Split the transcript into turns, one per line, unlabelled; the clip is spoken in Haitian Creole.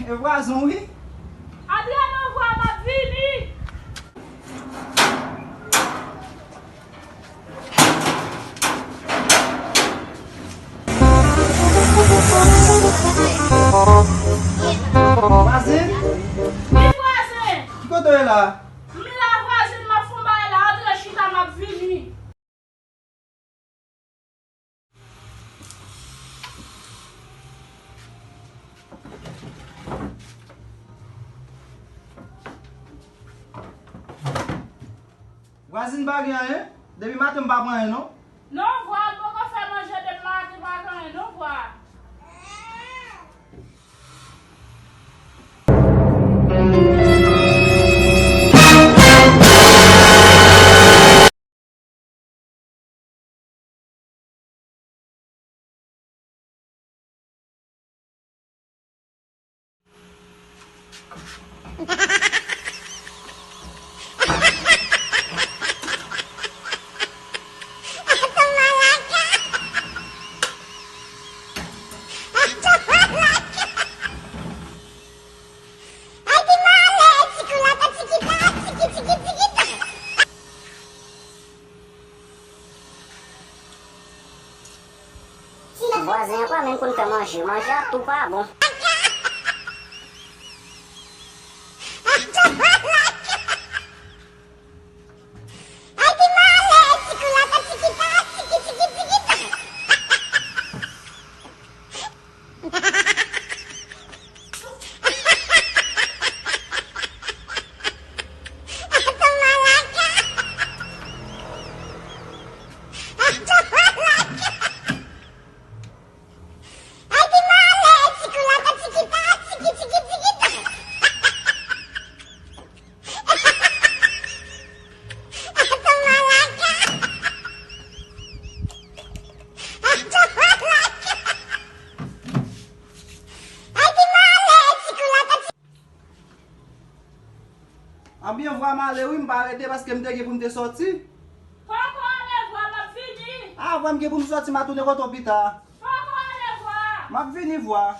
E vwazon, oui?
Adriano, vwa ma vini.
Vwazin?
Mi vwazen.
Ki koto e la?
Mi la vwazen ma fumba e la Andre chita ma vini.
Vwazin bagyan, eh? Depi maten mba pran, non?
Non vwa, moko fè manje de mati bagan, non vwa.
Voisin pas même qu'on fait manger, manger à tout pas bon.
An bien vwa male, oui, mba arete paske mte ge pou mte sorti.
Foko ale vwa ma vini.
Ah, vwa mge pou m sorti, ma toune koto pita.
Foko ale vwa.
Ma vini vwa.